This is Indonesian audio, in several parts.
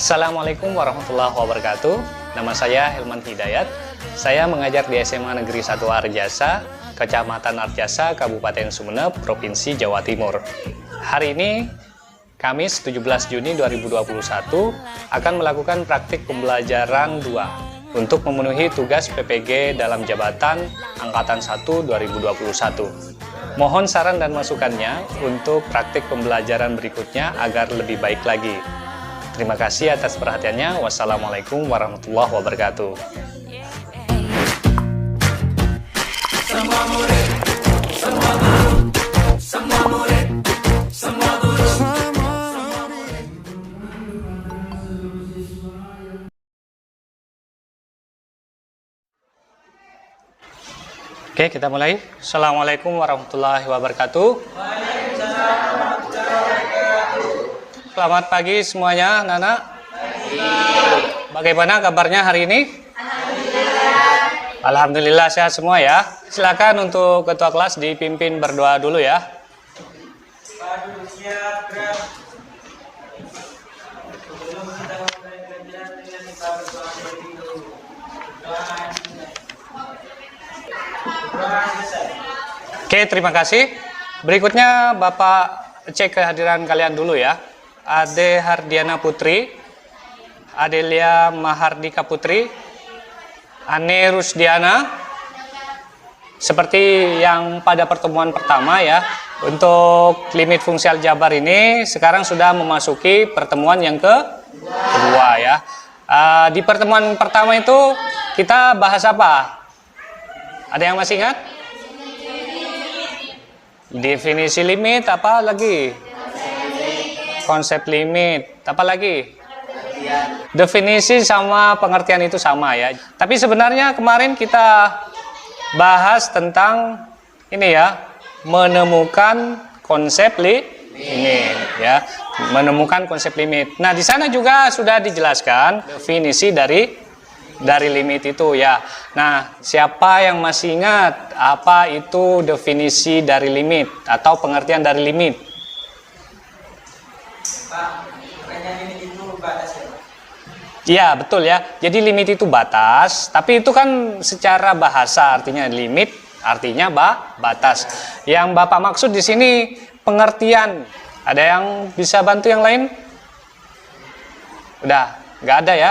Assalamualaikum warahmatullahi wabarakatuh. Nama saya Hilman Hidayat. Saya mengajar di SMA Negeri 1 Arjasa, Kecamatan Arjasa, Kabupaten Sumeneb, Provinsi Jawa Timur. Hari ini, Kamis 17 Juni 2021, akan melakukan praktik pembelajaran 2 untuk memenuhi tugas PPG dalam jabatan Angkatan 1 2021. Mohon saran dan masukannya untuk praktik pembelajaran berikutnya agar lebih baik lagi. Terima kasih atas perhatiannya. Wassalamualaikum warahmatullahi wabarakatuh. Semua murid, semua guru, semua murid, semua guru, semua murid. Oke, kita mulai. Assalamualaikum warahmatullahi wabarakatuh. Selamat pagi semuanya, Nana. Bagaimana kabarnya hari ini? Alhamdulillah sehat semua ya. Silakan untuk ketua kelas dipimpin berdoa dulu ya. Oke, terima kasih. Berikutnya Bapak cek kehadiran kalian dulu ya. Ade Hardiana Putri, Adelia Mahardika Putri, Ane Rusdiana. Seperti yang pada pertemuan pertama ya, untuk limit fungsi aljabar ini sekarang sudah memasuki pertemuan yang kedua ya. Di pertemuan pertama itu kita bahas apa? Ada yang masih ingat? Definisi limit, apa lagi? Konsep limit, apa lagi? Definisi sama pengertian itu sama ya. Tapi sebenarnya kemarin kita bahas tentang ini ya, menemukan konsep limit ya, menemukan konsep limit. Nah, di sana juga sudah dijelaskan definisi dari limit itu ya. Nah, siapa yang masih ingat apa itu definisi dari limit atau pengertian dari limit? Pak, bukannya limit itu batas ya, Pak? Iya, betul ya. Jadi limit itu batas, tapi itu kan secara bahasa artinya limit, artinya batas. Yang Bapak maksud di sini pengertian. Ada yang bisa bantu yang lain? Udah, nggak ada ya?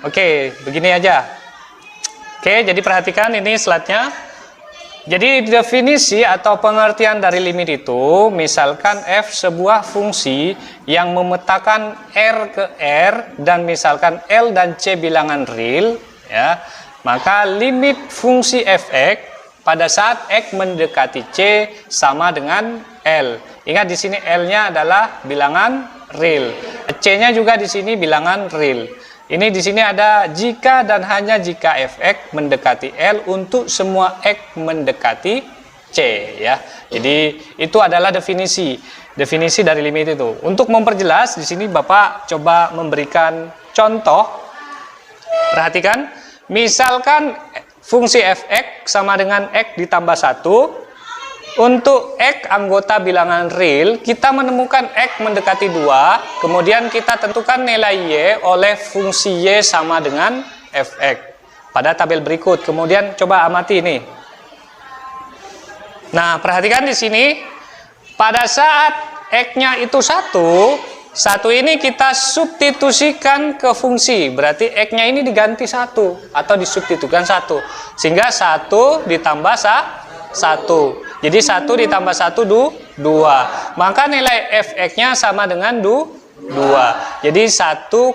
Oke, begini aja. Oke, jadi perhatikan ini slide-nya. Jadi definisi atau pengertian dari limit itu, misalkan f sebuah fungsi yang memetakan R ke R dan misalkan L dan C bilangan real ya, maka limit fungsi fx pada saat x mendekati C sama dengan L. Ingat di sini L-nya adalah bilangan real. C-nya juga di sini bilangan real. Ini di sini ada jika dan hanya jika fx mendekati L untuk semua x mendekati C ya. Jadi itu adalah definisi dari limit itu. Untuk memperjelas di sini Bapak coba memberikan contoh. Perhatikan, misalkan fungsi fx sama dengan x ditambah 1. Untuk X anggota bilangan real, kita menemukan X mendekati 2, kemudian kita tentukan nilai Y oleh fungsi Y sama dengan Fx pada tabel berikut. Kemudian coba amati ini. Nah, perhatikan di sini, pada saat X-nya itu 1 ini kita substitusikan ke fungsi, berarti X-nya ini diganti 1 atau disubstitusikan 1, sehingga 1 ditambah 1. Jadi 1 ditambah 1 2. Maka nilai fx-nya sama dengan 2. Jadi 1,2.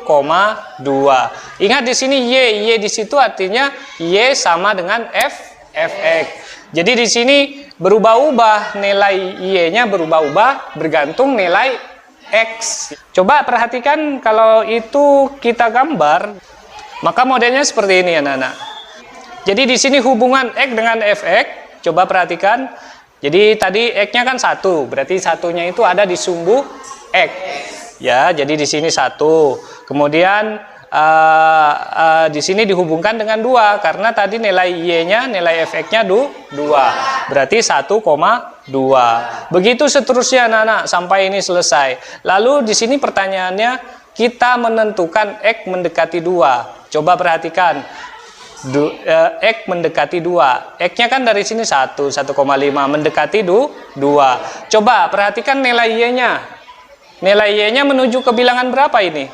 Ingat di sini y di situ artinya y sama dengan fx. Jadi di sini berubah-ubah, nilai y-nya berubah-ubah bergantung nilai x. Coba perhatikan kalau itu kita gambar, maka modelnya seperti ini ya, Nana. Jadi di sini hubungan x dengan fx, coba perhatikan. Jadi tadi X-nya kan 1, berarti satunya itu ada di sumbu X. Ya, jadi di sini 1. Kemudian di sini dihubungkan dengan 2 karena tadi nilai Y-nya, nilai fx-nya 2. Berarti 1,2. Begitu seterusnya anak-anak sampai ini selesai. Lalu di sini pertanyaannya, kita menentukan X mendekati 2. Coba perhatikan. X mendekati 2. X-nya kan dari sini 1, 1,5 mendekati 2. Coba perhatikan nilai Y-nya. Nilai Y-nya menuju ke bilangan berapa ini?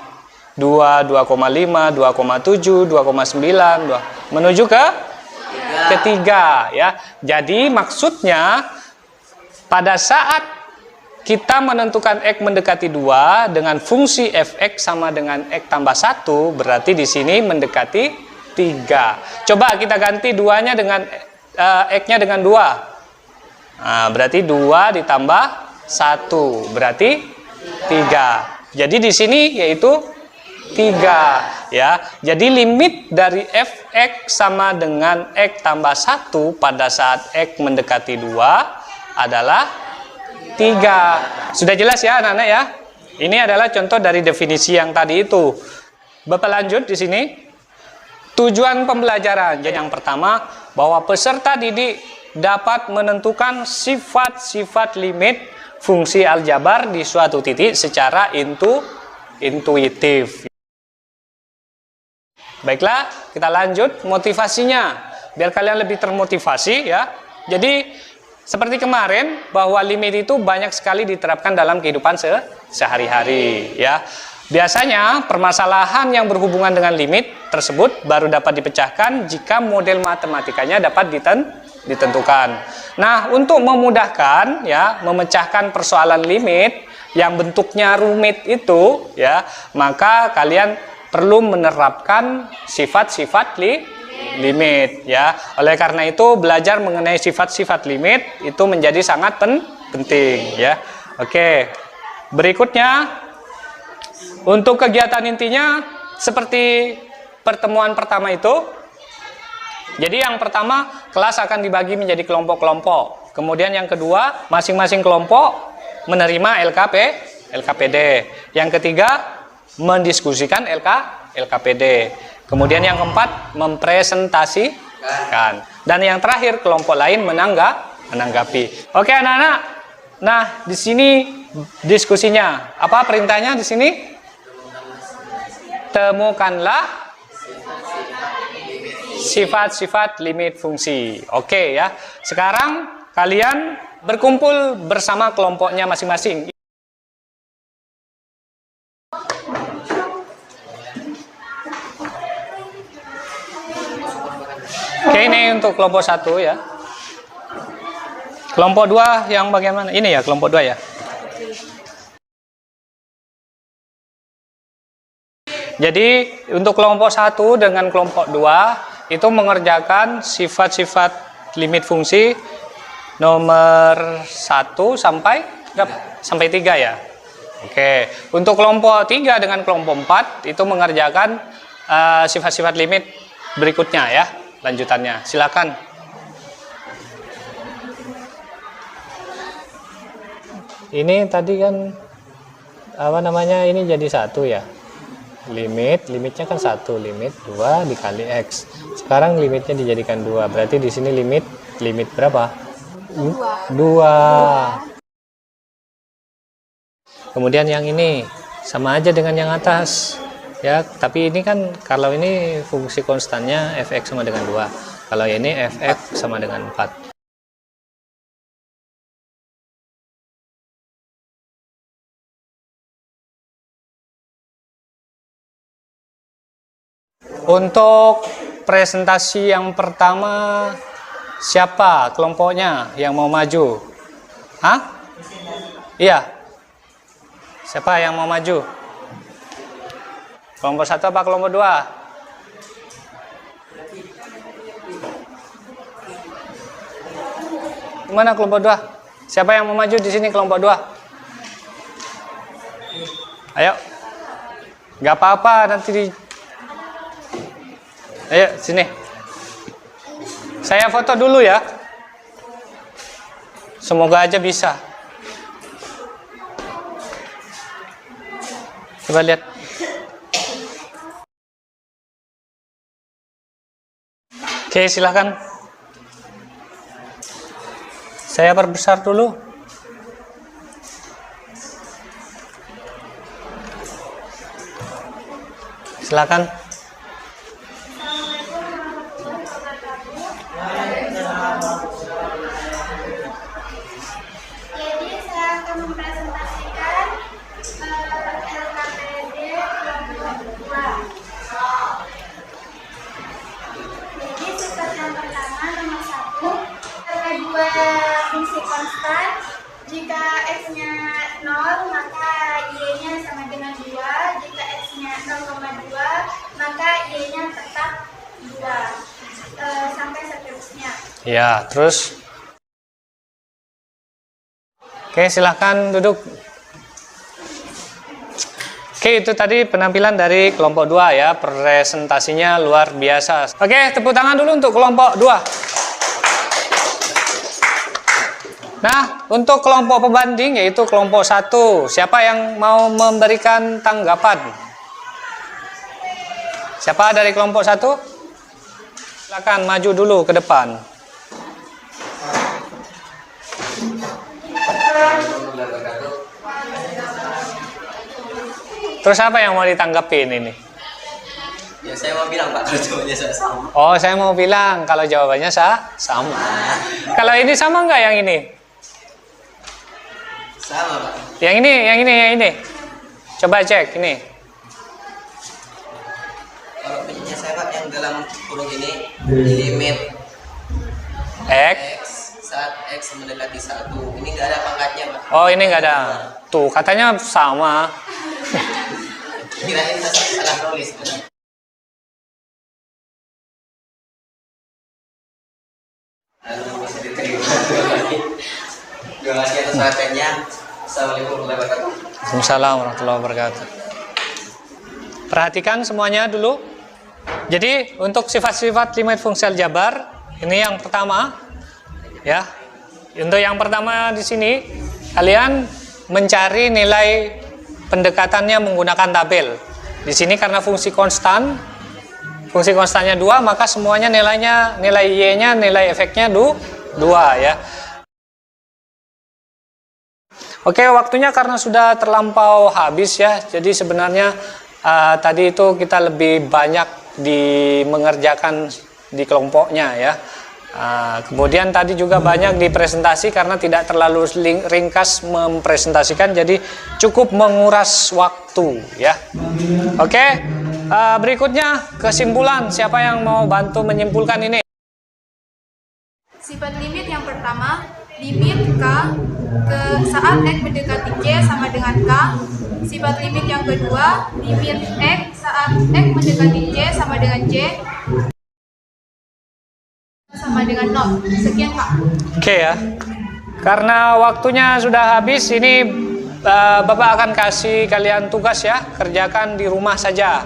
2, 2,5, 2,7, 2,9, menuju ke ketiga ya. Jadi maksudnya pada saat kita menentukan X mendekati 2 dengan fungsi fx sama dengan X tambah 1, berarti di sini mendekati 3. Coba kita ganti 2-nya dengan X-nya dengan 2. Nah, berarti 2 ditambah 1 berarti 3. Jadi di sini yaitu 3 ya. Jadi limit dari fx sama dengan X tambah 1 pada saat X mendekati 2 adalah 3. Sudah jelas ya anak-anak ya? Ini adalah contoh dari definisi yang tadi itu. Bapak lanjut di sini. Tujuan pembelajaran. Jadi yang pertama, bahwa peserta didik dapat menentukan sifat-sifat limit fungsi aljabar di suatu titik secara intuitif. Baiklah, kita lanjut motivasinya. Biar kalian lebih termotivasi ya. Jadi seperti kemarin bahwa limit itu banyak sekali diterapkan dalam kehidupan sehari-hari ya. Biasanya permasalahan yang berhubungan dengan limit tersebut baru dapat dipecahkan jika model matematikanya dapat ditentukan. Nah, untuk memudahkan ya memecahkan persoalan limit yang bentuknya rumit itu ya, maka kalian perlu menerapkan sifat-sifat limit ya. Oleh karena itu belajar mengenai sifat-sifat limit itu menjadi sangat penting ya. Oke. Berikutnya untuk kegiatan intinya seperti pertemuan pertama itu. Jadi yang pertama, kelas akan dibagi menjadi kelompok-kelompok. Kemudian yang kedua, masing-masing kelompok menerima LKPD. Yang ketiga, mendiskusikan LKPD. Kemudian yang keempat, mempresentasikan. Dan yang terakhir, kelompok lain menanggapi. Oke anak-anak. Nah, di sini diskusinya. Apa perintahnya di sini? Temukanlah sifat-sifat limit fungsi. Oke ya. Sekarang kalian berkumpul bersama kelompoknya masing-masing. Oke, ini untuk kelompok 1 ya. Kelompok 2 yang bagaimana? Ini ya kelompok 2 ya. Jadi untuk kelompok 1 dengan kelompok 2 itu mengerjakan sifat-sifat limit fungsi nomor 1 sampai 3 ya. Oke, untuk kelompok 3 dengan kelompok 4 itu mengerjakan sifat-sifat limit berikutnya ya, lanjutannya. Silakan. Ini tadi kan apa namanya, ini jadi 1 ya. Limitnya kan 1, limit 2 dikali X. Sekarang limitnya dijadikan 2. Berarti di sini limit berapa? 2. Kemudian yang ini sama aja dengan yang atas. Ya, tapi ini kan kalau ini fungsi konstannya fx sama dengan 2. Kalau ini fx sama dengan 4. Untuk presentasi yang pertama, siapa kelompoknya yang mau maju? Hah? Iya. Siapa yang mau maju? Kelompok 1 apa kelompok 2? Mana kelompok 2? Siapa yang mau maju di sini kelompok 2? Ayo. Gak apa-apa nanti di... Ayo sini. Saya foto dulu ya. Semoga aja bisa. Coba lihat. Oke, silakan. Saya perbesar dulu. Silakan. Jadi saya akan mempresentasikan LKPD kelompok 2. Jadi sifat yang pertama nomor 1 terkait dua fungsi konstan. Jika x-nya 0 maka y-nya sama dengan 2. Jika x-nya 0,2 maka y-nya tetap 2 sampai seterusnya. Ya, terus. Oke, silahkan duduk. Oke, itu tadi penampilan dari kelompok 2 ya. Presentasinya luar biasa. Oke, tepuk tangan dulu untuk kelompok 2. Nah, untuk kelompok pembanding yaitu kelompok 1. Siapa yang mau memberikan tanggapan? Siapa dari kelompok 1? Silakan maju dulu ke depan. Terus apa yang mau ditanggapin ini? Ya saya mau bilang Pak, kalau jawabannya saya sama. Oh, saya mau bilang kalau jawabannya sama. Kalau ini sama nggak yang ini? Sama Pak. Yang ini. Coba cek ini. Kalau punya saya Pak yang dalam kurung ini limit X. X saat X mendekati 1. Ini nggak ada pangkatnya Pak. Oh, ini nggak ada. Tuh, katanya sama. Kirain saya salah nulis. Lalu bisa diterima. Terima kasih atas perhatiannya. Assalamualaikum warahmatullahi wabarakatuh. Waalaikumsalam warahmatullahi wabarakatuh. Perhatikan semuanya dulu. Jadi untuk sifat-sifat limit fungsi aljabar ini yang pertama, ya. Untuk yang pertama di sini kalian mencari nilai pendekatannya menggunakan tabel. Di sini karena fungsi konstannya 2, maka semuanya nilai y-nya, nilai efeknya 2 ya. Oke, waktunya karena sudah terlampau habis ya. Jadi sebenarnya tadi itu kita lebih banyak mengerjakan di kelompoknya ya. Kemudian tadi juga banyak di presentasi karena tidak terlalu ringkas mempresentasikan, jadi cukup menguras waktu ya. Oke, berikutnya kesimpulan. Siapa yang mau bantu menyimpulkan ini? Sifat limit yang pertama, limit K ke saat X mendekati C sama dengan K. Sifat limit yang kedua, limit X saat X mendekati C sama dengan C sama dengan 0. Sekian Pak. Oke ya. Karena waktunya sudah habis, ini Bapak akan kasih kalian tugas ya, kerjakan di rumah saja.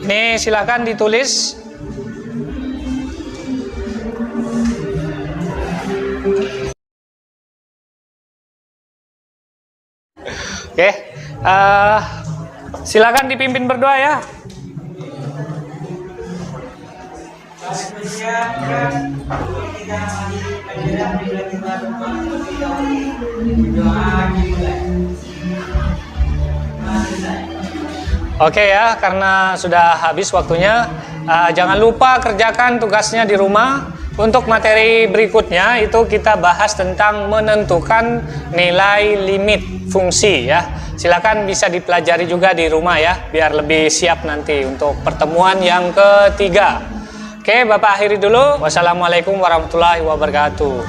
Ini silakan ditulis. Oke, silakan dipimpin berdoa ya. Oke ya, karena sudah habis waktunya, jangan lupa kerjakan tugasnya di rumah. Untuk materi berikutnya itu kita bahas tentang menentukan nilai limit fungsi ya. Silakan bisa dipelajari juga di rumah ya, biar lebih siap nanti untuk pertemuan yang ketiga. Oke, Bapak akhiri dulu. Wassalamualaikum warahmatullahi wabarakatuh.